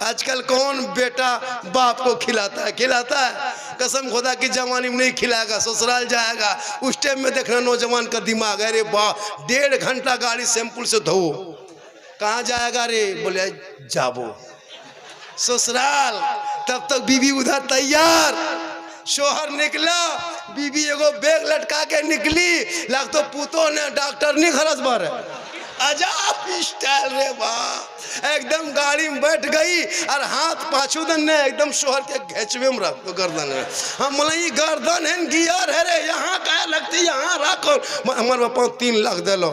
आजकल कौन बेटा बाप को खिलाता है? खिलाता है? कसम खुदा की जवानी में नहीं खिलाएगा, ससुराल जाएगा। उस टाइम में देखना नौजवान का दिमाग, अरे वाह 1.5 घंटा गाड़ी सैंपल से धो, कहाँ जाएगा रे? बोले जाबो ससुराल। तब तक बीवी उधर तैयार, शोहर निकला, बीवी एगो बैग लटका के निकली, लग तो पुतो ने डॉक्टर नहीं खरस भर। अजाब स्टाइल रे वाह, एकदम गाड़ी में बैठ गई और हाथ पाछू दन ने एकदम शोहर के घेचवे में रख दो गर्दन में। हम बोले ये गर्दन है गियर है रे, यहाँ क्या लगती, यहाँ रखो। हमारे पापा 3 लाख दे लो,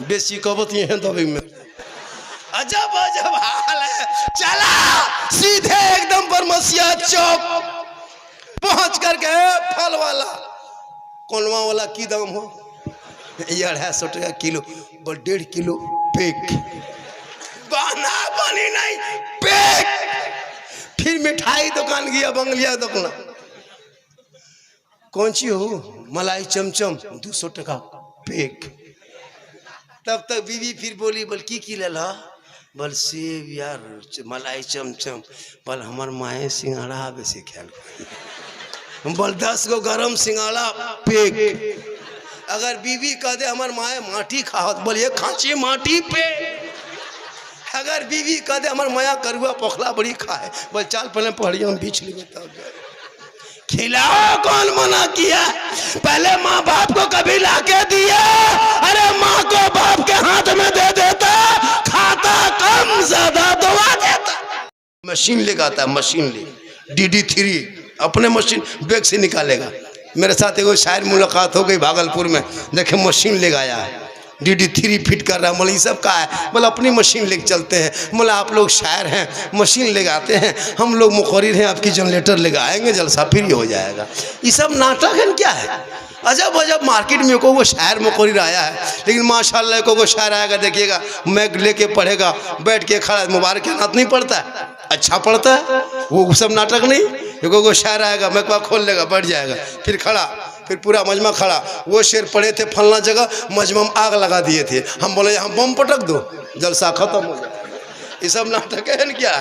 बेसी कबती है दबी में। अजब अजब हाल है। चला सीधे एकदम बरमसिया चौक पहुंच करके फल वाला कोनवा वाला की दाम हो? 250 टका किलो। बोल 1.5 किलो पेक, बना बनी नहीं पेक। फिर मिठाई दुकान गया, बंगलिया दुकान, कौन सी हो? मलाई चमचम 200 टका पेक। तब तक बीवी फिर बोली, बोल की ले ला? बोल सेब यार, मलाई चमचम। बोल हमार माए सिंगाड़ा बेसी ख्याल। बोल 10 गो गरम सिंगाड़ा पेक। अगर बीवी कह दे हमार माए माटी खाओ, बोलिए खाची माटी पे। अगर बीवी कह दे हमार माया करुआ पोखला बड़ी खाए, बोल चाल पहले पहाड़िया में बीच ली तब खिलाओ। कौन मना किया? पहले माँ बाप को कभी लाके दिया? अरे माँ को बाप के हाथ में दे देता, खाता कम ज्यादा दवा देता। मशीन लेगा आता है, मशीन ले DD3 अपने मशीन बैग से निकालेगा। मेरे साथ एक शायर मुलाकात हो गई भागलपुर में, देखे मशीन ले आया है, DD3 फिट कर रहा है। बोले ये सब का है? बोले अपनी मशीन लेके चलते हैं। बोला आप लोग शायर हैं, मशीन ले आते हैं, हम लोग मुखरिर हैं, आपकी जनरेटर ले आएंगे, जलसा फ्री हो जाएगा। ये सब नाटक है क्या है? अजब अजब मार्केट में को वो शायर मुखरिर आया है, लेकिन माशाल्लाह को शायर आएगा देखिएगा, मैग लेके पढ़ेगा, बैठ के खड़ा, मुबारक के नात नहीं पढ़ता है, अच्छा पढ़ता है, वो सब नाटक नहीं। एगो शायर आएगा, मैकवा खोल लेगा, बैठ जाएगा, फिर खड़ा, फिर पूरा मजमा खड़ा। वो शेर पड़े थे फलना जगह, मजमा में आग लगा दिए थे, हम बोले यहाँ बम पटक दो, जलसा खत्म हो जाए। ये सब नाटक है क्या?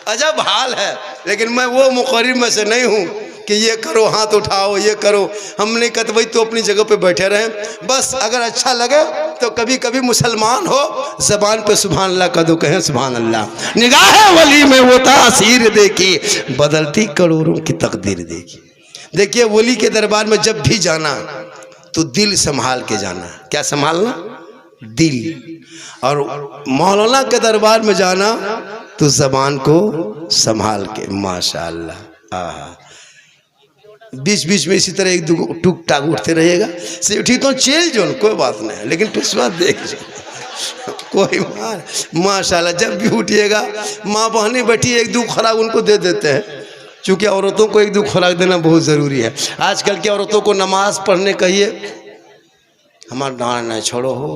अजब हाल है। लेकिन मैं वो मुखरिर में से नहीं हूँ कि ये करो, हाथ उठाओ, ये करो। हमने कहा भाई तो अपनी जगह पे बैठे रहें बस। अगर अच्छा लगे तो कभी कभी मुसलमान हो, जबान पे सुभान अल्लाह का दो, कहें सुभान अल्लाह। निगाह वली में वो तासीर देखी, बदलती करोड़ों की तकदीर देखी। देखिए वली के दरबार में जब भी जाना तो दिल संभाल के जाना। क्या संभालना? दिल। और मौलाना के दरबार में जाना तो जबान को संभाल के। माशाअल्लाह। बीच बीच में इसी तरह एक दो टूक टाक उठते रहेगा, से उठी तो चेल जो कोई बात नहीं है, लेकिन पिछवा देख कोई मार। माशाल्लाह जब भी उठिएगा, माँ बहनें बैठी एक दो खुराक उनको दे देते हैं, क्योंकि औरतों को एक दो खुराक देना बहुत ज़रूरी है। आजकल की औरतों को नमाज पढ़ने कहिए, हमारा डांड नहीं छोड़ो हो,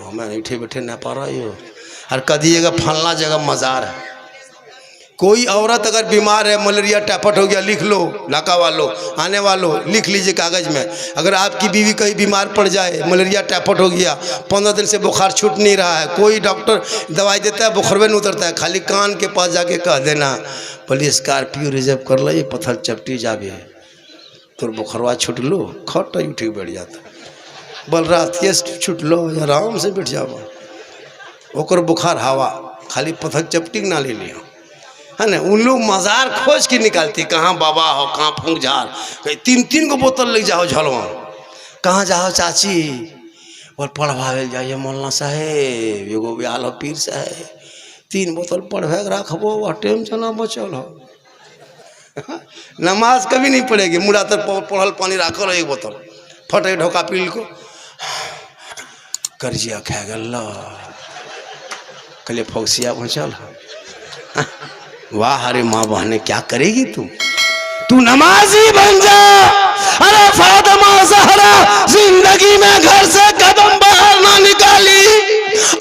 हमें बैठे बैठे न पा रही हो, और कह दिएगा फलना जगह मज़ार है। कोई औरत अगर बीमार है, मलेरिया टाइफाइड हो गया, लिख लो, इलाका वालों, आने वालों लिख लीजिए कागज़ में। अगर आपकी बीवी कहीं बीमार पड़ जाए, मलेरिया टाइफाइड हो गया, 15 दिन से बुखार छूट नहीं रहा है, कोई डॉक्टर दवाई देता है, बुखार नहीं उतरता है, खाली कान के पास जाके कह देना, बोलिए स्कॉर्पियो रिजर्व कर लो, ये पत्थर चपटी जाबे तो बुखारवा छूट लो, खट उठी बैठ जाता। बोल रात के छूट लो, आराम से बैठ जाओ, ओकर बुखार हवा, खाली पत्थर चपटी ना ले लियो, है ना। उन लोग मज़ार खोज के निकालती, कहाँ बाबा हो, कहाँ फूंक झार, 3-3 को बोतल ले जाओ झलवा, कहाँ जाओ चाची, और पढ़वावे जाइए मौलाना साहेब, एगो ब्याल हो पीर साहेब, 3 बोतल पढ़वे रखबो, वह टेंशन बचल हो। नमाज कभी नहीं पड़ेगी, मुड़ा तर पढ़ल पानी रखो रहो, 1 बोतल फटे ढोका पील को कर्जिया खा गल, कल फौसिया पहुँचल। वाह अरे माँ बहने क्या करेगी तू नमाजी बन जा। अरे फातिमा ज़हरा जिंदगी में घर से कदम बाहर ना निकाली,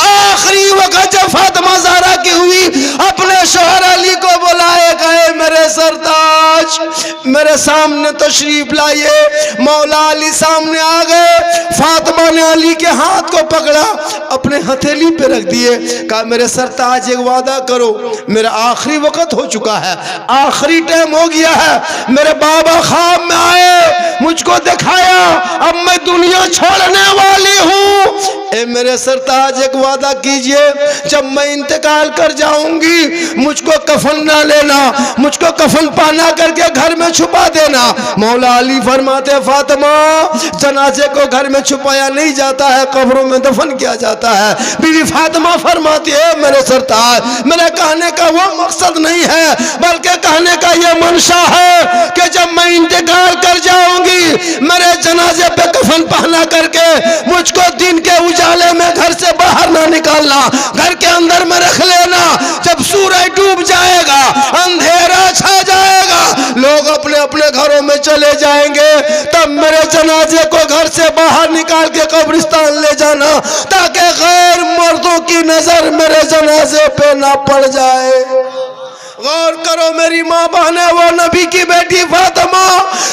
आखिरी वक्त जब फातिमा ज़हरा की हुई, अपने शौहर अली को बुलाए गए, मेरे सरताज मेरे सामने तशरीफ लाइए। मौला अली सामने आ गए। फातिमा ने अली के हाथ को पकड़ा, अपने हथेली पे रख दिए, कहा मेरे सरताज एक वादा करो, मेरा आखिरी वक्त हो चुका है, आखिरी टाइम हो गया है। मेरे बाबा ख्वाब में आए, मुझको दिखाया, अब मैं दुनिया छोड़ने वाली हूँ। ए मेरे सरताज एक वादा कीजिए, जब मैं इंतकाल कर जाऊंगी मुझको कफन ना लेना, मुझको कफन पाना करके घर में छुपा देना। मौला अली फरमाते फातिमा जनाजे को घर में छुपाया नहीं जाता है, कब्रों में दफन किया जाता है। बीवी फातिमा फरमाती है मेरे सरताज मेरे कहने का वो मकसद नहीं है, बल्कि कहने का ये मंशा है कि जब मैं इंतकाल कर जाऊंगी मेरे जनाजे पे कफन पहना करके मुझको दिन के उजाले में घर से बाहर ना निकालना, घर के अंदर में रख लेना। जब सूरज डूब जाएगा, अंधेरा छा जाएगा, लोग अपने अपने घरों में चले जाएंगे, तब मेरे जनाजे को घर से बाहर निकाल के कब्रिस्तान ले जाना, ताकि गैर मर्दों की नजर मेरे जनाजे पे ना पड़ जाए। गौर करो मेरी माँ बहने, वो नबी की बेटी फातिमा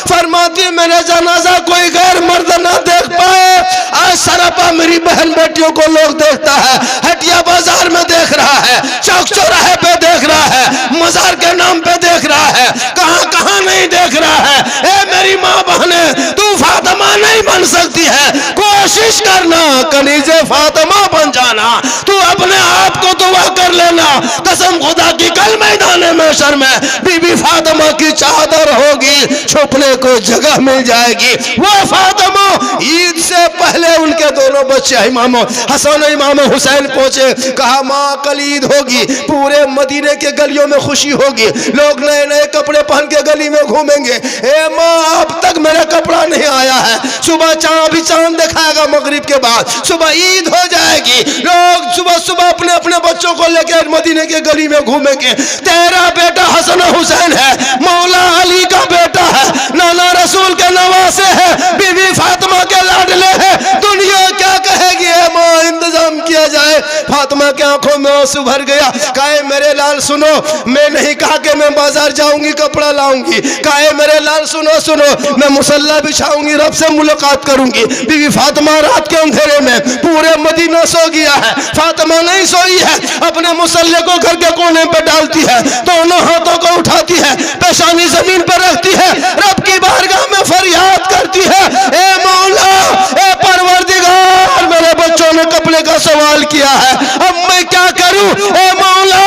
फरमाती मेरे जनाजा कोई गैर मर्द ना देख पाए। आज सरापा मेरी बहन बेटियों को लोग देखता है, हटिया बाजार में देख रहा है, चौक चौराहे पे देख रहा है, मजार के नाम पे देख रहा है, कहाँ कहाँ नहीं देख रहा है। ए मेरी माँ बहने, तू फातिमा नहीं बन सकती है, कोशिश करना कनीजे फातिमा बन जाना। तू अपने आप को दुआ कर लेना, कसम खुदा की कल मैदान में शर्म बीबी फातिमा की चादर होगी, छुपने को जगह मिल जाएगी। वो फातिमा ईद से पहले उनके दोनों बच्चे इमाम हसन इमाम हुसैन पहुंचे, कहा माँ कल ईद होगी, पूरे मदीने के गलियों में खुशी होगी, लोग नए नए कपड़े पहन के गली में घूमेंगे। ए माँ अब तक मेरा कपड़ा नहीं आया है, सुबह चांद दिखाएगा, मगरिब के बाद सुबह ईद हो जाएगी, लोग सुबह सुबह अपने अपने बच्चों को लेकर मदीने के गली में घूमेंगे। तेरा बेटा हसन हुसैन है, मौला अली का बेटा है, नाना रसूल के नवासे है, बीवी फातिमा के लाडले है, दुनिया क्या कहेगी। माँ इंतजाम किया जाए। फातिमा के आंखों में आंसू भर गया, कहे मेरे लाल सुनो, मैं नहीं कहा कि मैं बाजार जाऊंगी कपड़ा लाऊंगी, कहे मेरे लाल सुनो सुनो, मैं मुसल्ला बिछाऊंगी, रब से मुलाकात करूंगी। बीवी फातिमा रात के अंधेरे में पूरे मदीना सो गया है, फातिमा नहीं सोई है, अपने मुसल्ले को घर के कोने पे डालती है, दोनों हाथों को उठाती है, पेशानी जमीन पर रखती है, रब की बारगाह में फरियाद करती है, ए मौला ए परवरदिगार मेरे बच्चों ने कपड़े का सवाल किया है, अब मैं क्या करूं। ए मौला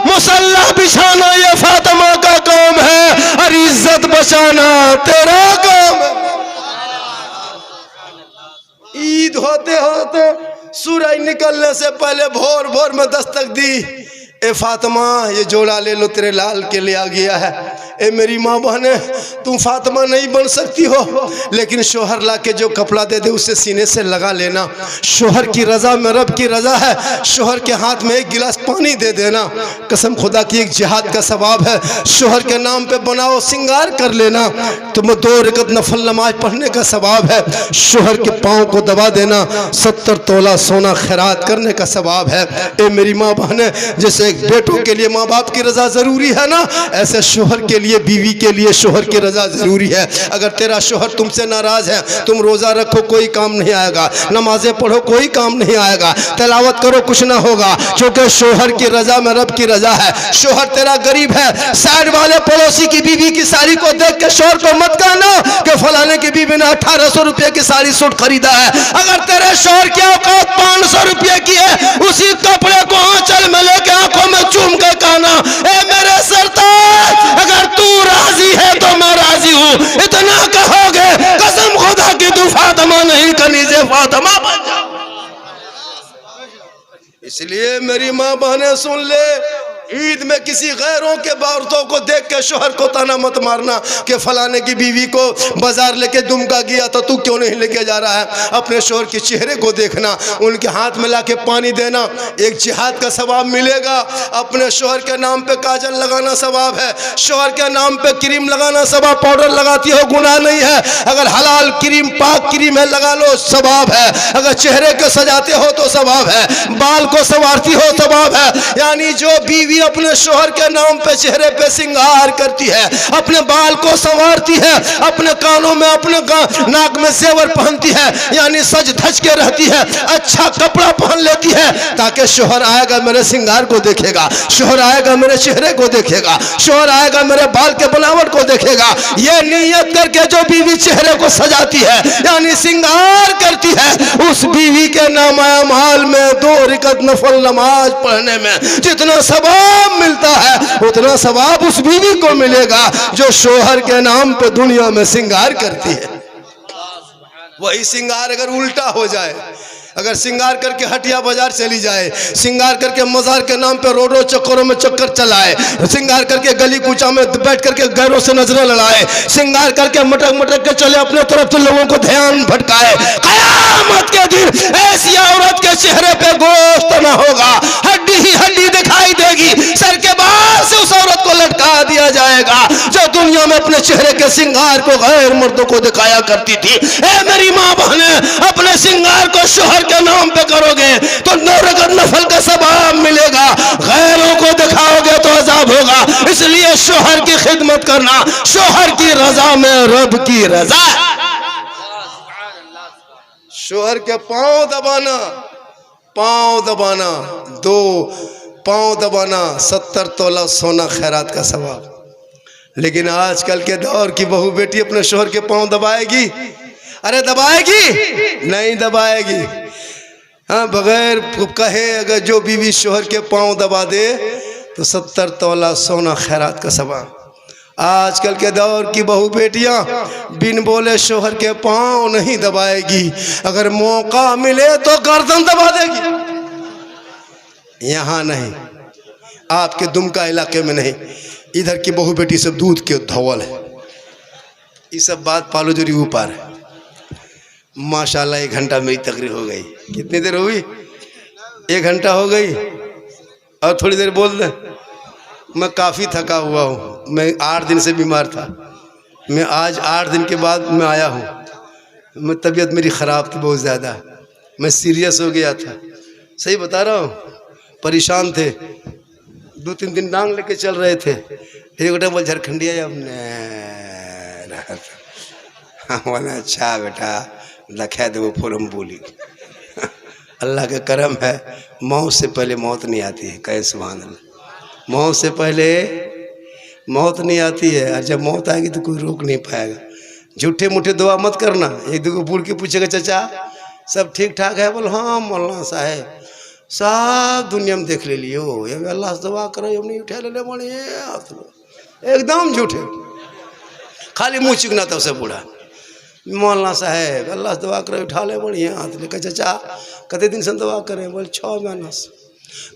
मुसल्ला बिछाना ये फातिमा का काम है और इज्जत बचाना तेरा काम है। ईद होते होते सूरज निकलने से पहले भोर भोर में दस्तक दी, ए फातिमा ये जोड़ा ले लो, तेरे लाल के लिए आ गया है। ए मेरी माँ बहने, तुम फातिमा नहीं बन सकती हो, लेकिन शोहर ला के जो कपड़ा दे दे उसे सीने से लगा लेना। शोहर की रजा में रब की रजा है, शोहर के हाथ में एक गिलास पानी दे देना, कसम खुदा की एक जिहाद का सवाब है। शोहर के नाम पे बनाओ सिंगार कर लेना, तुम्हें 2 रकत नफल नमाज पढ़ने का सवाब है। शोहर के पाँव को दबा देना, 70 तोला सोना खैरात करने का सवाब है। ए मेरी माँ बहने, जैसे एक बेटों के लिए माँ बाप की रजा जरूरी है ना, ऐसे शोहर के लिए बीवी के लिए शोहर की रजा जरूरी है। अगर तेरा शोहर तुमसे नाराज है, तुम रोजा रखो कोई काम नहीं आएगा, नमाजें पढ़ो कोई काम नहीं आएगा, तिलावत करो कुछ ना होगा, क्योंकि शोहर की रजा में रब की रजा है। शोहर तेरा गरीब है, साइड वाले पड़ोसी की बीवी की साड़ी को देख के शोहर को मत कहना कि फलाने की बीवी ने 1800 रुपये की साड़ी सूट खरीदा है। अगर तेरे शोहर की औकात 500 रुपये की है, उसी कपड़े को आंचल में लेके आंखों में चूम कर कहना, ए मेरे सरताज अगर तू राजी है तो मैं राजी हूँ। इतना कहोगे कसम खुदा की तू फातिमा नहीं कनीजे फातिमा बन जा। इसलिए मेरी माँ बहनें सुन ले, ईद में किसी गैरों के औरतों को देख के शोहर को ताना मत मारना कि फलाने की बीवी को बाजार लेके दुमका गया तो तू क्यों नहीं लेके जा रहा है। अपने शोहर के चेहरे को देखना, उनके हाथ में लाके पानी देना, एक जिहाद का सवाब मिलेगा। अपने शोहर के नाम पे काजल लगाना सवाब है, शोहर के नाम पे क्रीम लगाना सवाब, पाउडर लगाती हो गुनाह नहीं है, अगर हलाल क्रीम पाक क्रीम है लगा लो सवाब है, अगर चेहरे को सजाते हो तो सवाब है, बाल को संवारती हो सवाब है। यानी जो बीवी बीवी अपने शोहर के नाम पे चेहरे पे श्रृंगार करती है, अपने बाल को संवारती है, अपने कानों में अपने नाक में जेवर पहनती है, यानी सज धज के रहती है, अच्छा कपड़ा पहन लेती है, ताकि शोहर आएगा मेरे श्रृंगार को देखेगा, शोहर आएगा मेरे चेहरे को देखेगा, शोहर आएगा मेरे बाल के बनावट को देखेगा। ये नियत करके जो बीवी चेहरे को सजाती है यानी श्रृंगार करती है, उस बीवी के नामाया माल में 2 रकात नफल नमाज पढ़ने में जितना सवाब मिलता है उतना सवाब उस बीवी को मिलेगा जो शोहर के नाम पे दुनिया में श्रृंगार करती है। वही श्रृंगार अगर उल्टा हो जाए, अगर श्रृंगार करके हटिया बाजार चली जाए, श्रृंगार करके मजार के नाम पे रोडों चक्करों में चक्कर चलाए, श्रृंगार करके गली कूचा में बैठ करके गैरों से नजरें लड़ाए, श्रृंगार करके मटक मटक के चले अपने तरफ से लोगों को ध्यान भटकाए, कयामत के दिन ऐसी औरत के चेहरे पे गोश्त न होगा, हड्डी ही हड्डी दिखाई देगी, सर के बाल से उस औरत को लटका दिया जाएगा जो दुनिया में अपने चेहरे के श्रृंगार को गैर मर्दों को दिखाया करती थी। ए मेरी माँ बहने, अपने श्रृंगार को शोहर के नाम पे करोगे तो 9 रकात नफल का सवाब मिलेगा, गैरों को दिखाओगे तो अजाब होगा। इसलिए शोहर की खिदमत करना, शोहर की रजा में रब की रजा। शोहर के पांव दबाना, पांव दबाना, 2 पांव दबाना 70 तोला सोना खैरात का सवाब। लेकिन आजकल के दौर की बहू बेटी अपने शोहर के पांव दबाएगी? अरे दबाएगी? नहीं दबाएगी। हाँ, बगैर कहे अगर जो बीवी शोहर के पांव दबा दे तो 70 तोला सोना खैरात का सवाब। आजकल के दौर की बहू बेटियां बिन बोले शोहर के पांव नहीं दबाएगी, अगर मौका मिले तो गर्दन दबा देगी। यहाँ नहीं, आपके दुमका इलाके में नहीं, इधर की बहू बेटी सब दूध के धवल है। ये सब बात पालोजरी ऊपर है। माशाल्लाह 1 घंटा मेरी तकरीर हो गई। कितनी देर हुई? 1 घंटा हो गई और थोड़ी देर बोल दे। मैं काफ़ी थका हुआ हूँ, मैं 8 दिन से बीमार था, मैं आज 8 दिन के बाद मैं आया हूँ। मैं तबीयत मेरी ख़राब थी बहुत ज़्यादा, मैं सीरियस हो गया था, सही बता रहा हूँ, परेशान थे। 2-3 दिन डांग लेके चल रहे थे। एक बेटा बोल झारखंडिया बोला अच्छा बेटा लखा दे वो फॉर्म बोली। अल्लाह का करम है, मौत से पहले मौत नहीं आती है। कहे सुभान अल्लाह। मौत से पहले मौत नहीं आती है, और जब मौत आएगी तो कोई रोक नहीं पाएगा। झूठे मूठे दुआ मत करना। 1-2 बूढ़ के पूछेगा चाचा सब ठीक ठाक है? बोल हाँ मौलाना साहब सब दुनिया में देख ले लियो, अल्लाह से दुआ करो, नहीं उठा ले बड़े एकदम झूठे, खाली मुँह चिकना तब से बूढ़ा। मौलाना साहब अल्लाह से दुआ करे, उठा ले बढ़िया हाथ लेकर। चाचा कते दिन से दुआ करें? बोल 6 महीना से।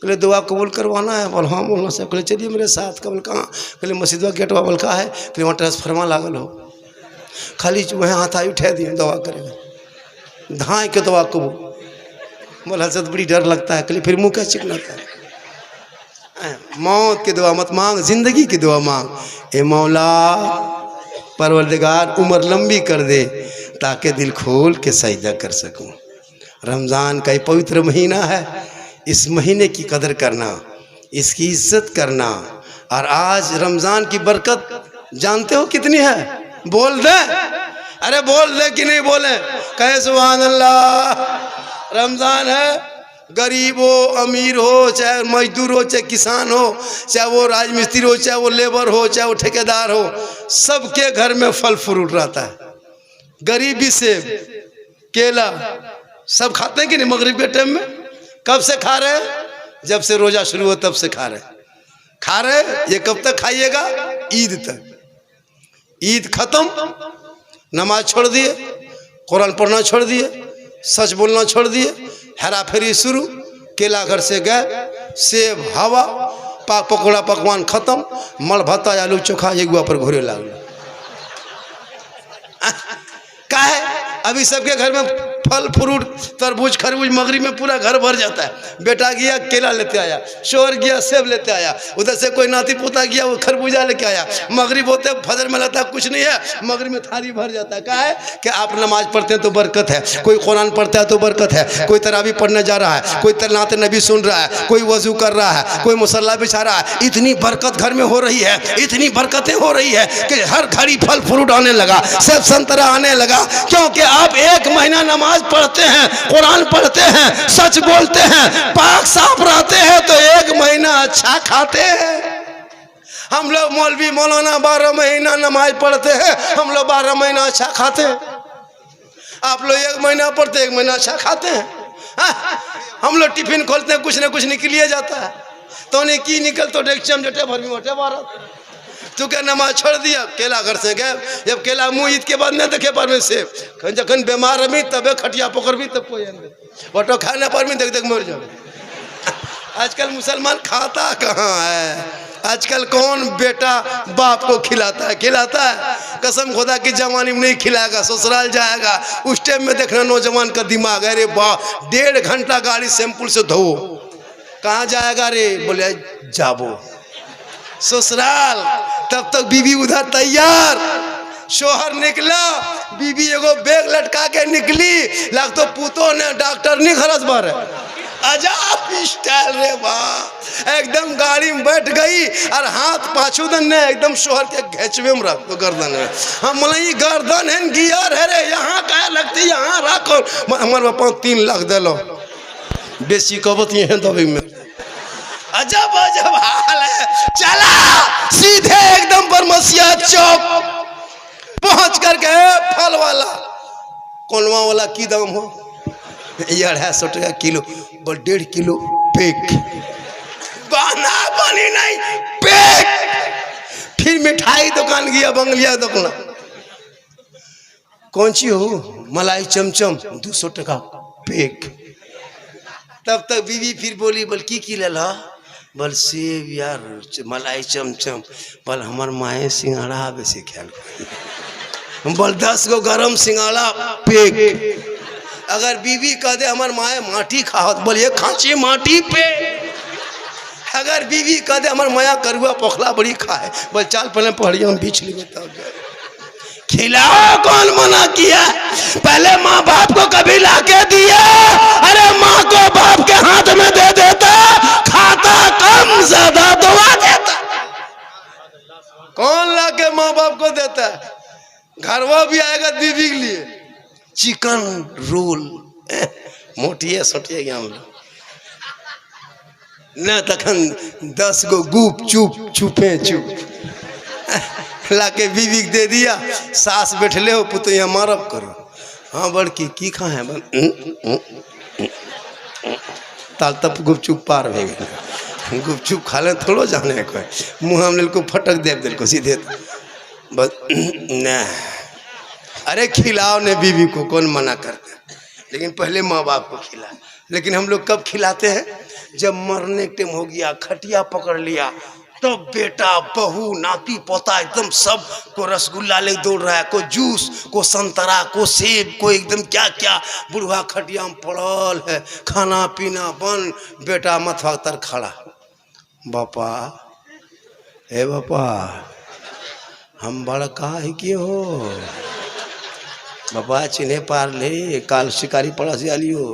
कहले दुआ कबूल करवाना है? बोल हाँ मौलाना साहब। कहले चलिए मेरे साथ। कबल कहाँ? कहले मस्जिद गेटवा। बोल कहा है? कहले वहाँ ट्रांसफार्मर लागल हो, खाली वहाँ हाथ आई उठा दिए दुआ करेगा, धाए के दुआ कबूल। बोल हजरत बड़ी डर लगता है। कहले फिर मुँह क्या चिकनाता है? मौत की दुआ मत मांग, जिंदगी की दुआ मांग। ए मौला परवरदिगार उम्र लंबी कर दे ताकि दिल खोल के सजदा कर सकूं। रमज़ान का ये पवित्र महीना है, इस महीने की कदर करना, इसकी इज्जत करना। और आज रमज़ान की बरकत जानते हो कितनी है? बोल दे, अरे बोल दे कि नहीं बोले? कहे सुभान अल्लाह। रमज़ान है, गरीब हो अमीर हो, चाहे मजदूर हो, चाहे किसान हो, चाहे वो राजमिस्त्री हो, चाहे वो लेबर हो, चाहे वो ठेकेदार हो, सबके घर में फल फ्रूट रहता है। गरीबी से केला सब खाते हैं कि नहीं? मगरिब के टाइम में कब से खा रहे हैं? जब से रोजा शुरू हो तब से खा रहे। ये कब तक खाइएगा? ईद तक। ईद खत्म, नमाज छोड़ दिए, कुरान पढ़ना छोड़ दिए, सच बोलना छोड़ दिए, हेरा फेरी शुरू, केला घर से गए, सेब हवा, पाक पकौड़ा पकवान खत्म, मल भत्ता आलू चोखा एगुआ पर घोरे लागल। का है? अभी सबके घर में फल फ्रूट तरबूज खरबूज मगरिब में पूरा घर भर जाता है। बेटा गया केला लेते आया, शोहर गया सेब लेते आया, उधर से कोई नाती पोता गया वो खरबूजा लेके आया। मगरिब होते फजर में लगता है कुछ नहीं है, मगरिब में थाली भर जाता है। क्या है कि आप नमाज पढ़ते हैं तो बरकत है, कोई कुरान पढ़ता है तो बरकत है, कोई तरावी पढ़ने जा रहा है, कोई नाते नबी सुन रहा है, कोई वजू कर रहा है, कोई मुसल्ला बिछा रहा है। इतनी बरकत घर में हो रही है, इतनी बरकतें हो रही है कि हर घड़ी फल फ्रूट आने लगा, सेब संतरा आने लगा। क्योंकि आप एक महीना नमाज पढ़ते हैं, कुरान पढ़ते हैं, सच बोलते हैं, पाक साफ रहते हैं, तो एक महीना अच्छा खाते हैं। हम लोग मौलवी मौलाना 12 महीना नमाज पढ़ते हैं, हम लोग 12 महीना अच्छा खाते हैं। आप लोग 1 महीना पढ़ते 1 महीना अच्छा खाते हैं। हम लोग टिफिन खोलते हैं, कुछ ना कुछ निकलिए जाता है। तो नहीं की निकल तो डेक्चम जटे भर में मोटे बारह तू क्या नमाज छोड़ दिया, केला घर से गए, जब केला मुँह ईद के बाद नहीं देखे पर में से जखन बीमार रही तबे खटिया पकड़ भी तब कोई ऑटो खाने पर भी देख देख मर जाओ। आजकल मुसलमान खाता कहाँ है, आजकल कौन बेटा बाप को खिलाता है। कसम खुदा की जवानी में नहीं खिलाएगा, ससुराल जाएगा। उस टाइम में देखना नौजवान का दिमाग, अरे वाह 1.5 घंटा गाड़ी सैंपल से धो, कहाँ जाएगा रे, बोले जाबो ससुराल। तब तक बीवी उधर तैयार, शोहर निकला, बीवी एगो बैग लटका के निकली, लग तो पूतो ने डॉक्टर नहीं खरस बार अजाब स्टाइल रे वाह। एकदम गाड़ी में बैठ गई और हाथ पाछू दन ने एकदम शोहर के घेचवे में रख दो गर्दन में। हम बोले गर्दन है गियर है रे, यहाँ क्या लगती यहाँ रखो। हमारे बापा 3 लाख दिलो बेसी कबत ये दबी में। अजब अजब हाल है। चला सीधे एकदम बरमसिया चौक पहुंच करके फल वाला कोनवा वाला की दाम हो, 250 टका किलो, बस 1.5 किलो पैक, बना बनी नहीं पैक। फिर मिठाई दुकान गया, बंगलिया दुकान, कौन सी हो, मलाई चमचम 200 टका पैक। तब तक बीवी फिर बोली, बोल की लेला, बोल सेब यार मलाई चमचम, बोल हमार माए सिंगाड़ा बेसी ख्याल, बोल 10 गो गरम सिंगाड़ा पैक। अगर बीवी कह दे हमार माए माटी खाओ, बोलिए खांची माटी पे। अगर बीवी कह दे हमार माया करुआ पोखला बड़ी खाए, बोल चाल पहले पहाड़ियों में बीच लिए तब खिलाओ। कौन मना किया, पहले माँ बाप को कभी लाके दिया, अरे माँ को बाप के हाथ में दे देता, खाता कम ज्यादा दुआ देता। कौन लाके माँ बाप को देता है, घरवा भी आएगा बीवी के लिए चिकन रोल मोटिए सोटिए हम लोग न, तखन 10 गो गुप चुप छुपे चुप लाके बीवी दे दिया। सास बैठले हो पुतैया मारब करो, हाँ बड़की की खा है ताल तब गुपचुप पार हो गए। गुपचुप खा ले थोड़ो जाने को, मुँह हम को फटक दे दिल को सीधे बस न। अरे खिलाओ ने बीवी को, कौन मना करता, लेकिन पहले माँ बाप को खिला। लेकिन हम लोग कब खिलाते हैं, जब मरने के टाइम हो गया, खटिया पकड़ लिया, तो बेटा बहू नाती पोता एकदम सब को रसगुल्ला ले दौड़ रहा है, को जूस, को संतरा, को सेब, को एकदम क्या क्या, बुढ़वा खटिया में पड़ल है, खाना पीना बन, बेटा मथवा तर खड़ा, बापा हे बापा हम बड़का है कि हो, बापा चिन्हे पार ले, काल शिकारी पड़ा से आलियो,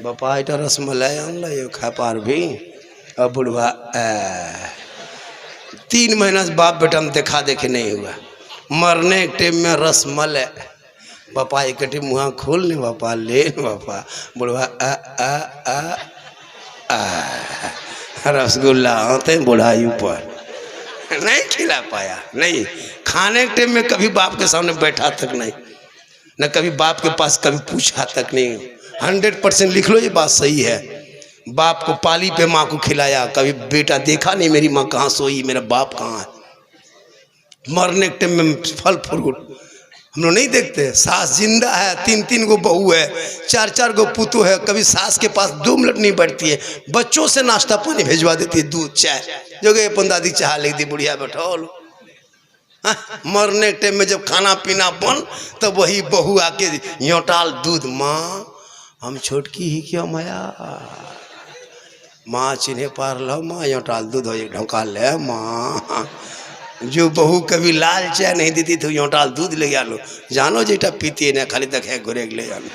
बापा इटा रसमलाई आन लो खा पार भी। अब बुढ़वा 3 महीना से बाप बेटा में देखा देखे नहीं हुआ, मरने के टाइम में रसमलाई, बापा एक मुँह खोल ले बापा, ले बापा, बुढ़वा रसगुल्ला होते बुढ़ाई ऊपर नहीं खिला पाया। नहीं खाने के टाइम में कभी बाप के सामने बैठा तक नहीं, न कभी बाप के पास कभी पूछा तक नहीं। 100% लिख लो, ये बात सही है। बाप को पाली पे माँ को खिलाया, कभी बेटा देखा नहीं मेरी माँ कहाँ सोई, मेरा बाप कहाँ है। मरने के टाइम में फल फ्रूट हम लोग नहीं देखते। सास जिंदा है, 3-3 गो बहू है, 4-4 गो पुतू है, कभी सास के पास 2 मिनट नहीं बैठती है, बच्चों से नाश्ता पानी भेजवा देती है, दूध चाय, जो गए अपन दादी चाह ले दी, बुढ़िया बैठो लो। मरने के टाइम में जब खाना पीना बन तब वही बहू आके योटाल दूध, माँ हम छोटकी ही क्यों माया, माँ चिन्हे पार लो, माँ योटाल दूध हो ढोका ले माँ। जो बहू कभी लाल चाय नहीं देती तो योटाल दूध ले गया लो, जानो जेटा पीती है ना खाली तक है घुरे ले जानो।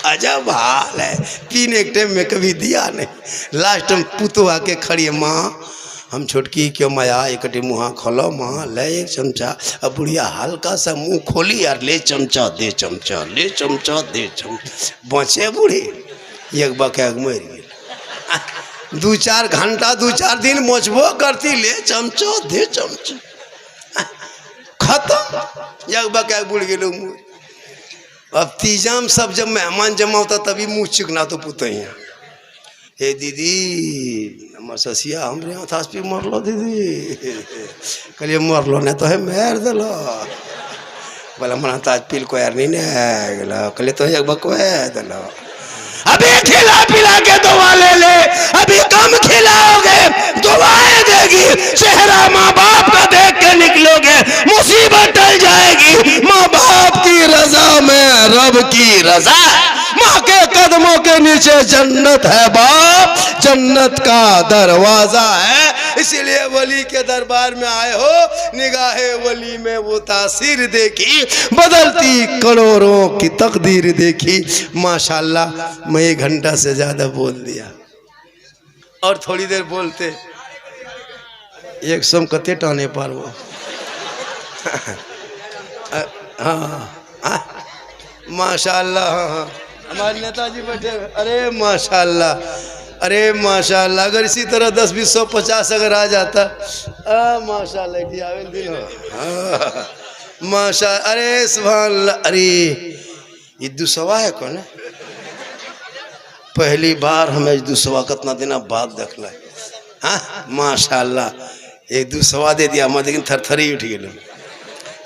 अजब हाल है, पीने के टाइम में कभी दिया नहीं, लास्ट में पुतो आके खड़ी है, माँ हम छोटकी क्यों माया, एक मुँह खोलो माँ, ले एक चमचा। अब बुढ़िया हल्का सा मुंह खोली यार, ले चमचा दे चमचा, ले चमचा दे चमचा, बचे बूढ़ी एक बके मर गई। 2-4 घंटा 2-4 दिन मोचबो करती, ले चमचो दे चमचो, खत्म एक बके बुढ़ गए मुँह। अब तीजाम सब जब मेहमान जमा होता तभी मुँह चिकना तो पुतैया, हे दीदी नमः ससिया हमरे यहाँ थास पे मरलो दीदी, कहलिए मरलो नहीं तो है मेर दिलो, बोला मना ताज पील को यार नहीं गला, कहलिए तो एक बकवे दिलो, अभी खिला पिला के दवा ले ले, अभी कम खिलाओगे दुआएं देगी, चेहरा माँ बाप का देख के निकलोगे मुसीबत टल जाएगी, माँ बाप की रजा में रब की रजा, माँ के कदमों के नीचे जन्नत है बाप, जन्नत का दरवाजा है। इसीलिए वली के दरबार में आए हो, निगाहे वली में वो तासीर देखी, बदलती करोड़ों की तकदीर देखी। माशाल्लाह मैं 1 घंटा से ज्यादा बोल दिया, और थोड़ी देर बोलते एक सम कते टाने पर वो हाँ माशाल्लाह, हाँ हमारे नेताजी बैठे, अरे माशाल्लाह, अरे माशाल्लाह, अगर इसी तरह 10, 20, 100, 50 अगर आ जाता, माशाल्लाह दिन हो माशा, अरे सुभानअल्लाह। अरे ये दुसवा है कौन है, पहली बार हमें दुसवा कितना दिन बाद देखला, हाँ माशाल्लाह, एक दुसवा दे दिया मैं, लेकिन थरथरी उठ गए।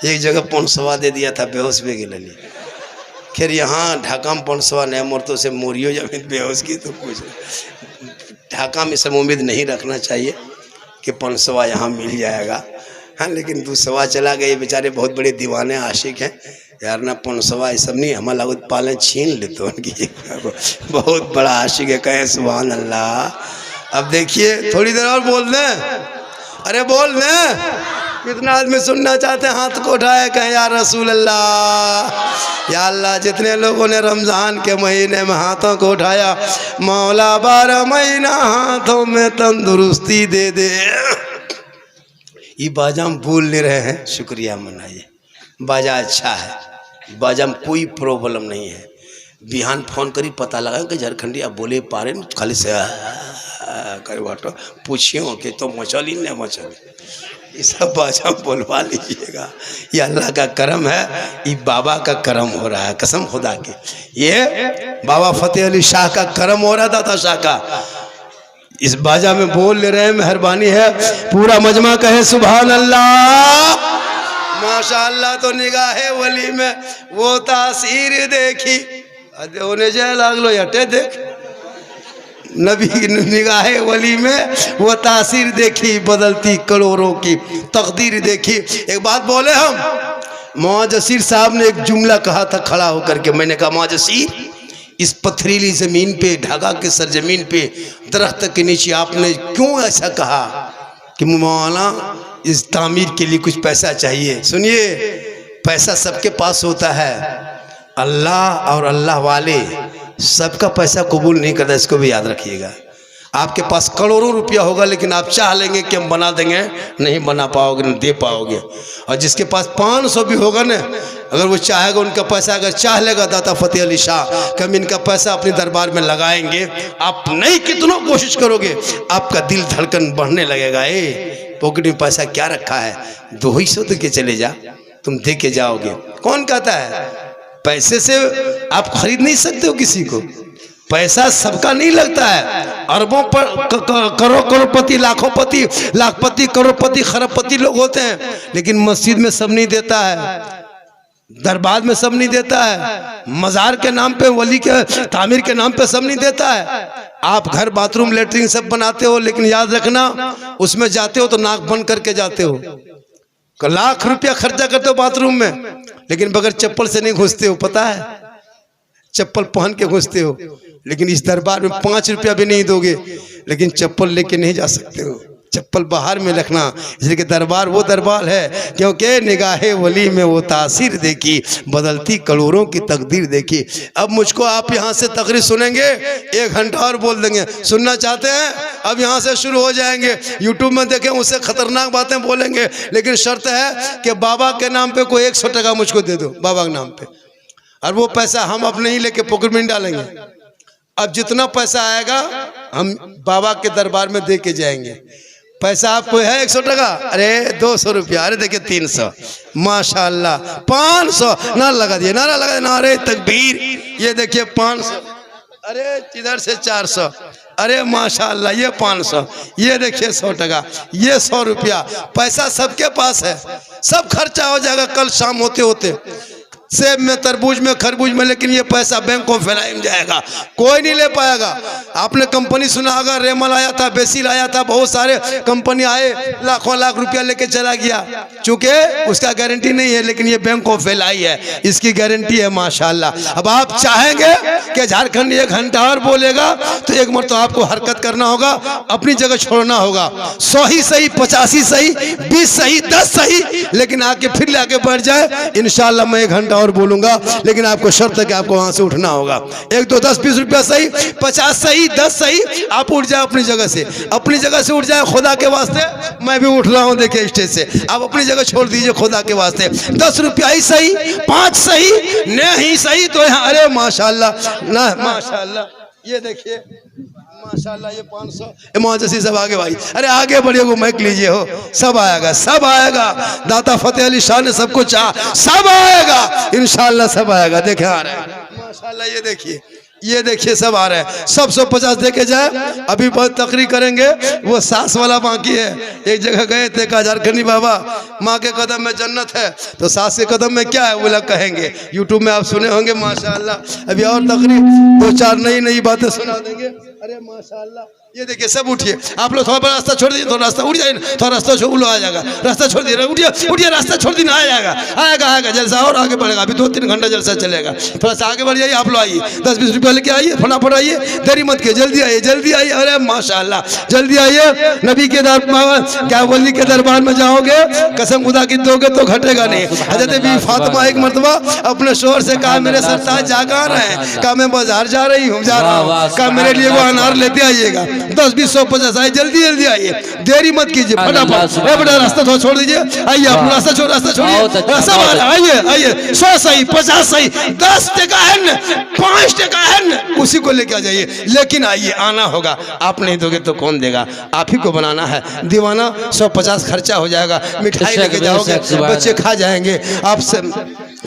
एक जगह 500 दे दिया था, बेहोश भी गए। खैर यहाँ ढाका में 500 नहीं मरतों से मोरियो जमीन बेहोश की तो कुछ ढाका में सब उम्मीद नहीं रखना चाहिए कि 500 यहाँ मिल जाएगा, हाँ लेकिन 200 चला गए, बेचारे बहुत बड़े दीवाने आशिक हैं यार ना, 500 ये सब नहीं हमारा लागत पाले छीन ले तो उनकी बहुत बड़ा आशिक है, कहे सुभान अल्लाह। अब देखिए थोड़ी देर और बोल दें, अरे बोल दें, कितना आदमी सुनना चाहते हैं, हाथ को उठाए कहें या रसूल अल्लाह, या अल्लाह। जितने लोगों ने रमज़ान के महीने में हाथों को उठाया, मौला 12 महीना हाथों में तंदुरुस्ती दे दे। ये बाजा हम भूल नहीं रहे हैं, शुक्रिया मनाइए, बाजा अच्छा है, बाजा में कोई प्रॉब्लम नहीं है। बिहान फोन करी पता लगा कि झारखंडी आप बोले पा रहे खाली से करे बाटो पूछियो कि तो मचली न मचली, ये सब बाजा बोलवा लीजिएगा, ये अल्लाह का करम है, ये बाबा का करम हो रहा है, कसम खुदा की, ये बाबा फतेह अली शाह का करम हो रहा, दाता शाह का। इस बाजा में बोल ले रहे हैं, मेहरबानी है, पूरा मजमा कहे सुभान अल्लाह माशाअल्लाह। तो निगाहे वली में वो तासीर देखी, उन्हें जय लागलो हटे देख, नबी की निगाहे वली में वो तासीर देखी, बदलती करोड़ों की तकदीर देखी। एक बात बोले हम, मौजसीर साहब ने एक जुमला कहा था खड़ा होकर के, मैंने कहा मौजसीर इस पथरीली ज़मीन पे, ढाका के सरजमीन पे, दरख्त के नीचे आपने क्यों ऐसा कहा कि मौलाना इस तामीर के लिए कुछ पैसा चाहिए। सुनिए, पैसा सबके पास होता है, अल्लाह और अल्लाह वाले सबका पैसा कबूल नहीं करता, इसको भी याद रखिएगा। आपके पास करोड़ों रुपया होगा, लेकिन आप चाह लेंगे कि हम बना देंगे, नहीं बना पाओगे, नहीं दे पाओगे। और जिसके पास 500 भी होगा ना, अगर वो चाहेगा, उनका पैसा अगर चाह लेगा दाता फतेह अली शाह कि हम इनका पैसा अपने दरबार में लगाएंगे, आप नहीं कितनों कोशिश करोगे, आपका दिल धड़कन बढ़ने लगेगा। पॉकेट में पैसा क्या रखा है, 200 दे के चले जा, तुम दे के जाओगे। कौन कहता है पैसे से आप खरीद नहीं सकते हो किसी को, पैसा सबका नहीं लगता है। अरबों पर करोड़पति, लाखोंपति, लाखपति, करोड़पति, खरबपति लोग होते हैं, लेकिन मस्जिद में सब नहीं देता है, दरबार में सब नहीं देता है, मजार के नाम पे, वली के तामीर के नाम पे सब नहीं देता है। आप घर बाथरूम लेटरिन सब बनाते हो, लेकिन याद रखना उसमें जाते हो तो नाक बंद करके जाते हो, लाख रुपया खर्चा करते हो बाथरूम में, लेकिन बगैर चप्पल से नहीं घुसते हो, पता है? चप्पल पहन के घुसते हो। लेकिन इस दरबार में 5 रुपया भी नहीं दोगे, लेकिन चप्पल लेके नहीं जा सकते हो, चप्पल बाहर में रखना। इसलिए कि दरबार वो दरबार है क्योंकि निगाहे वली में वो तासीर देखी, बदलती करोड़ों की तकदीर देखी। अब मुझको आप यहाँ से तकरीर सुनेंगे, 1 घंटा और बोल देंगे। सुनना चाहते हैं? अब यहाँ से शुरू हो जाएंगे। यूट्यूब में देखें, उससे खतरनाक बातें बोलेंगे, लेकिन शर्त है कि बाबा के नाम पे कोई 100 टका मुझको दे दो, बाबा के नाम पे, और वो पैसा हम अपने ही लेके पॉकेट में डालेंगे। अब जितना पैसा आएगा हम बाबा के दरबार में दे के जाएंगे। पैसा आपको है 100 टका, अरे 200 रुपया, अरे देखिए 300, माशाल्लाह 500, नारा लगा दिए, नारा लगा दिए, नारे तकबीर। ये देखिए 500, अरे इधर से 400, अरे माशाल्लाह ये 500, ये देखिए 100 टका, ये 100 रुपया। पैसा सबके पास है, सब खर्चा हो जाएगा कल शाम होते होते, सेब में, तरबूज में, खरबूज में, लेकिन ये पैसा बैंक ऑफ फैलाई में जाएगा, कोई नहीं ले पाएगा। आपने कंपनी सुना होगा, रेमल आया था, बेसिल आया था, बहुत सारे कंपनी आए, लाखों लाख रुपया लेके चला गया, चूंकि उसका गारंटी नहीं है, लेकिन ये बैंक ऑफ फैलाई है, इसकी गारंटी है माशाल्लाह। अब आप चाहेंगे कि झारखंड 1 घंटा और बोलेगा तो एक मर तो आपको हरकत करना होगा, अपनी जगह छोड़ना होगा। 100 ही सही, 50 ही सही, 20 सही, 10 सही, लेकिन आके फिर लाके बैठ जाए, इंशाल्लाह मैं 1 घंटा और बोलूंगा, लेकिन आपको शर्त है कि आपको वहां से उठना होगा। 1, 2, 10, 20 रुपया सही, 50 सही, 10 सही, आप उठ जाए अपनी जगह से, अपनी जगह से उठ जाए खुदा के वास्ते। मैं भी उठ रहा हूं, देखिए स्टेज से, आप अपनी जगह छोड़ दीजिए खुदा के वास्ते। 10 रुपया ही सही, 5 सही, नहीं सही तो यहाँ, अरे माशाल्लाह ना, माशाल्लाह, ये देखिए माशाल्लाह, ये 500 इमामती सब आगे भाई, अरे आगे बढ़िए, वो माइक लीजिए हो, सब आएगा, सब आएगा। दाता फतेह अली शाह ने सबको चाहा, सब आएगा इंशाल्लाह, सब आएगा। देखे आ रहे हैं माशाल्लाह, ये देखिए, ये देखिए सब आ रहे हैं, सब 150 देके जाए। अभी बहुत तकरीर करेंगे, वो सास वाला बाकी है। एक जगह गए थे, कहा झारखंडी बाबा माँ के कदम में जन्नत है, तो सास के कदम में क्या है वो लोग कहेंगे, यूट्यूब में आप सुने होंगे माशाल्लाह। अभी और तकरीर 2-4 नई बातें सुना देंगे, अरे माशाल्लाह। ये देखिए सब उठिए, आप लोग थोड़ा रास्ता छोड़ दीजिए, थोड़ा रास्ता उठ जाए, थोड़ा रास्ता छोड़ आ जाएगा, रास्ता छोड़ दीजिए, उठिए उठिए, रास्ता छोड़ दीजिए, आ जाएगा, आएगा आएगा जलसा और आगे बढ़ेगा। अभी 2-3 घंटा जलसा चलेगा, थोड़ा सा आगे बढ़ जाइए, आप लोग आइए, 10-20 रुपया लेके आइए, फटाफट आइए, देरी मत कीजिए, जल्दी आइए, जल्दी आइए, अरे माशाल्लाह जल्दी आइए। नबी के दरबार, क्या वली के दरबार में जाओगे, कसम खुदा की दोगे तो घटेगा नहीं। हजरत बीवी फातिमा एक मरतबा अपने शोहर से कहा, मेरे सरताज जागा रहे हैं, कहा मैं बाजार जा रही हूँ, जा रहा हूँ, कहा मेरे लिए वो अनार लेते आइएगा, 10, 20, 100, 50 आइए, जल्दी जल्दी आइए, देरी मत कीजिए, फटाफट। बेटा रास्ता थोड़ा छोड़ दीजिए, आइए आप रास्ता छोड़िए, सब आइए आइए, 100 सही, 50 सही, 10 टका है, 5 टका है, उसी को लेके आ जाइए, लेकिन आइए, आना होगा। आप नहीं दोगे तो कौन देगा, आप ही को बनाना है। दीवाना 150 खर्चा हो जाएगा, मिठाई लेके जाओगे, बच्चे खा जाएंगे, आप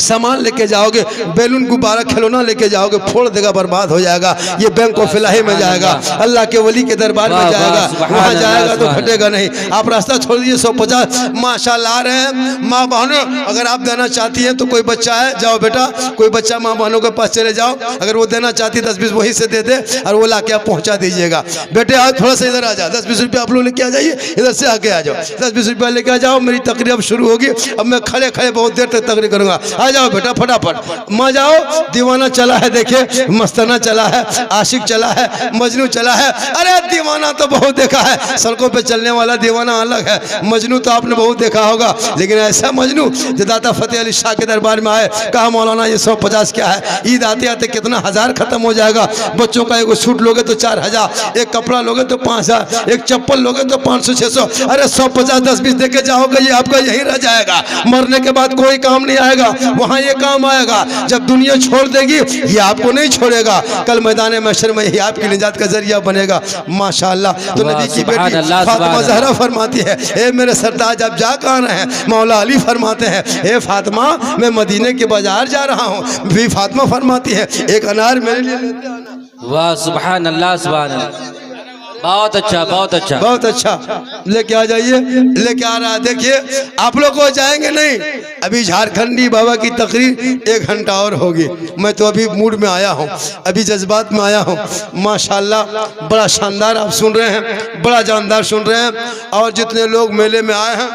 सामान लेके जाओगे, बैलून गुब्बारा खिलौना लेके जाओगे, फोड़ देगा, बर्बाद हो जाएगा, ये बैंक ऑफ इलाही में जाएगा, अल्लाह के वली के दरबार में जाएगा, वहां जाएगा तो घटेगा नहीं। आप रास्ता छोड़ दीजिए, 150 माशाल्लाह आ रहे हैं। माँ बहनों अगर आप देना चाहती हैं तो कोई बच्चा है, जाओ बेटा, कोई बच्चा माँ बहनों के पास चले जाओ, अगर वो देना चाहती 10-20 वही से दे दे, और वो लाके आप पहुंचा दीजिएगा। बेटे आज थोड़ा सा इधर आ जाओ, 10-20 रुपया आप लोग लेके आ जाइए, इधर से आगे आ जाओ, 10-20 रुपया लेके आ जाओ। मेरी तकरीर अब शुरू होगी, अब मैं खड़े खड़े बहुत देर तक तकरीर करूंगा, आ जाओ बेटा फटाफट, माँ जाओ। दीवाना चला है, देखिए मस्ताना चला है, आशिक चला है, मजनू चला है। अरे दीवाना तो बहुत देखा है, सड़कों पे चलने वाला दीवाना अलग है, मजनू तो आपने बहुत देखा होगा, लेकिन ऐसा मजनू जो दाता फतेह अली शाह के दरबार में आए, कहा मौलाना ये 150 क्या है, ईद आते आते कितना हजार खत्म हो जाएगा। बच्चों का एक सूट लोगे तो 4000, एक कपड़ा लोगे तो 5000, एक चप्पल लोगे तो 500-600, अरे 150, 10-20 देके जाओगे, ये आपका यहीं रह जाएगा, मरने के बाद कोई काम नहीं आएगा, वहां ये काम आएगा। जब दुनिया छोड़ देगी ये आपको नहीं छोड़ेगा, कल मैदान महशर में ये आपकी निजात का जरिया बनेगा माशाल्लाह। तो नबी की बेटी फातिमा ज़हरा फरमाती है, ए मेरे सरताज आप जा कहाँ रहे हैं? मौला अली फरमाते हैं, ए फातिमा मैं मदीने के बाजार जा रहा हूँ। भी फातिमा फरमाती है, एक अनार मेरे लिए लेते आना। वाह सुभान अल्लाह, सुभान अल्लाह, बहुत अच्छा, बहुत अच्छा, बहुत अच्छा, लेके आ जाइए, लेके आ रहा है। देखिए आप लोग को जाएंगे नहीं, अभी झारखंडी बाबा की तकरीर 1 घंटा और होगी। मैं तो अभी मूड में आया हूँ, अभी जज्बात में आया हूँ माशाल्लाह। बड़ा शानदार आप सुन रहे हैं, बड़ा जानदार सुन रहे हैं, और जितने लोग मेले में आए हैं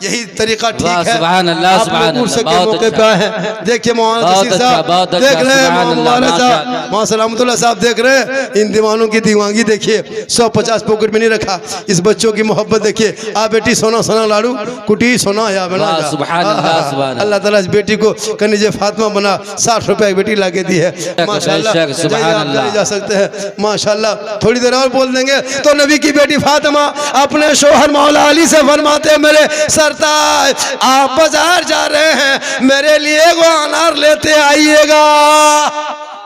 यही तरीका ठीक वाह, है। सुभान अल्लाह, आप सुभान लोग उर्स अल्लाह, के बहुत मौके अच्छा। पे आए हैं। देखिए मौलाना बहुत जसीर अच्छा, साहब बहुत अच्छा, देख रहे हैं, सुभान अल्लाह, मौलाना साहब माशाअल्लाह। मौलाना सलामतुल्लाह साहब देख रहे हैं। इन दीवानों की दीवानगी देखिए, 150 पॉकेट में नहीं रखा। इस बच्चों की मोहब्बत देखिए। आ बेटी सोना सोना लाडू कुटी सोना या बना वाह, जा। सुभान अल्लाह, सुभान अल्लाह। अल्लाह ताला इस बेटी को कनीजे फातिमा बना 60 रुपए की बेटी लाके दी है। माशाल्लाह, बेशक, सुभान जाइए, आप अल्लाह। चले जा सकते हैं। माशाल्लाह, थोड़ी देर और बोल देंगे तो नबी की बेटी फातिमा अपने शोहर मौला अली से फरमाते हैं, मेरे सरताज आप बाजार जा रहे हैं, मेरे लिए वो अनार लेते आइएगा।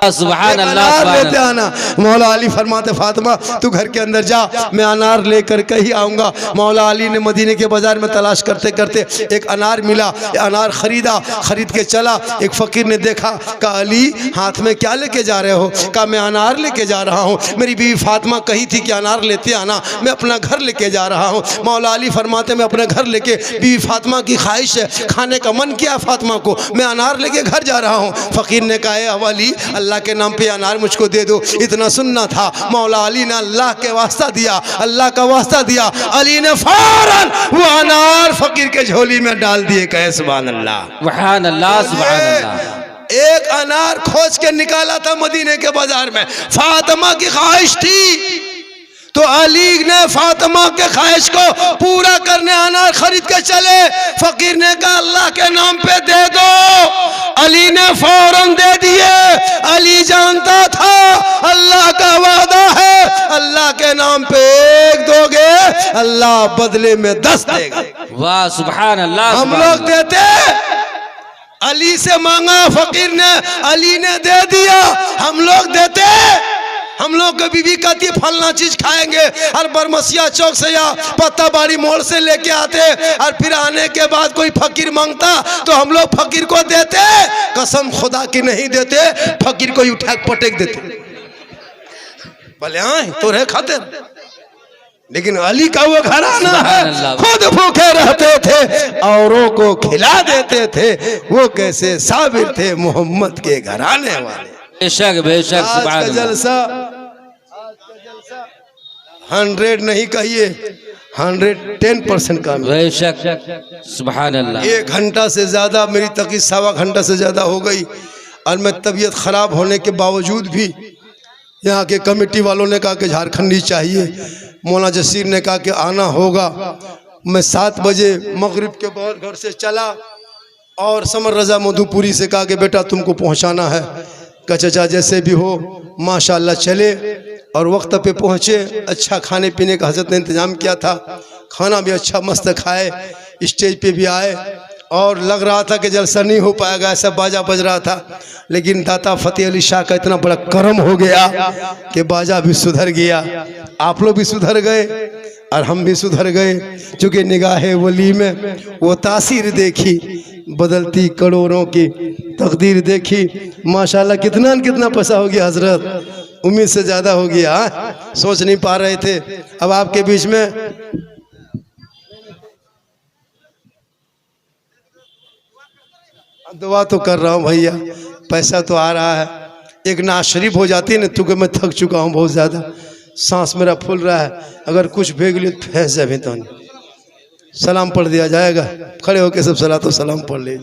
सुभान एक अल्लाह, अनार सुभान लेते अल्लाह। आना। मौला अली फरमाते, फातिमा तू घर के अंदर जा, मैं अनार लेकर के ही आऊंगा। मौला अली ने मदीने के बाजार में तलाश करते करते एक अनार मिला। अनार खरीदा, खरीद के चला। एक फकीर ने देखा, कहा अली हाथ में क्या लेके जा रहे हो? कहा मैं अनार लेके जा रहा हूँ, मेरी बीवी फातिमा कही थी कि अनार लेते आना, मैं अपना घर लेके जा रहा हूँ। मौला अली फरमाते, मैं अपने घर लेके, बीवी फातिमा की ख्वाहिश है, खाने का मन किया फातिमा को, मैं अनार लेके घर जा रहा हूँ। फकीर ने कहा, अली अल्लाह के नाम पे अनार मुझको दे दो। इतना सुनना था, मौला अली ने अल्लाह के वास्ता दिया, अल्लाह का वास्ता दिया। अली ने फौरन वो अनार फकीर के झोली में डाल दिए। कहे सुभान अल्लाह, सुभान अल्लाह, सुभान अल्लाह। एक अनार खोज के निकाला था मदीने के बाजार में। फातिमा की ख्वाहिश थी तो अली ने फातिमा के ख्वाहिश को पूरा करने अनार खरीद के चले। फकीर ने कहा अल्लाह के नाम पे दे दो। अली ने फौरन दे दिए। अली जानता था अल्लाह का वादा है, अल्लाह के नाम पे एक दोगे, अल्लाह बदले में 10 देगा। वाह, सुभान अल्लाह, हम सुभान लोग अल्लाह। देते, अली से मांगा, फकीर ने, अली ने दे दिया। हम लोग देते, हम लोग को बीवी कहती फलना चीज खाएंगे और बरमसिया चौक से या पत्ता बाड़ी मोड़ से लेके आते, और फिर आने के बाद कोई फकीर मांगता तो हम लोग फकीर को देते। कसम खुदा की नहीं देते, फकीर को उठा के पटक देते। भले हाँ तो रहे खाते, लेकिन अली का वो घराना है, खुद भूखे रहते थे, औरों को खिला देते थे। वो कैसे साबिर थे मोहम्मद के घराने वाले। बेशक, बेशक, आज सुभान का अल्लाह। जलसा 100 नहीं कहिए, 110% काम है। बेशक, सुभान अल्लाह। 1 घंटा से ज्यादा मेरी तकलीफ 1.25 घंटा से ज्यादा हो गई, और मैं तबीयत खराब होने के बावजूद भी यहाँ के कमेटी वालों ने कहा कि झारखंडी चाहिए। मौलाना जसीर ने कहा कि आना होगा। मैं 7 बजे मगरिब के बाद घर से चला और समर रजा मधुपुरी से कहा कि बेटा तुमको पहुँचाना है। का चचा जैसे भी हो माशाल्लाह चले, और वक्त पे पहुँचे। अच्छा खाने पीने का हजरत ने इंतज़ाम किया था, खाना भी अच्छा मस्त खाए, स्टेज पे भी आए, और लग रहा था कि जलसा नहीं हो पाएगा, ऐसा बाजा बज रहा था। लेकिन दाता फ़तेह अली शाह का इतना बड़ा करम हो गया कि बाजा भी सुधर गया, आप लोग भी सुधर गए और हम भी सुधर गए। चूँकि निगाहे वली में वो तासीर देखी, बदलती करोड़ों की तकदीर देखी। माशाल्लाह कितना न कितना पैसा हो गया हजरत, उम्मीद से ज़्यादा हो गया। सोच नहीं पा रहे थे। अब आपके बीच में दुआ तो कर रहा हूँ भैया, पैसा तो आ रहा है। एक नाज शरीफ हो जाती है ना, तो मैं थक चुका हूँ बहुत ज़्यादा, सांस मेरा फूल रहा है। अगर कुछ भेग लियो तो फैस जाए तो सलाम पढ़ दिया जाएगा। खड़े होके सब सलातो सलाम पढ़ लीजिए।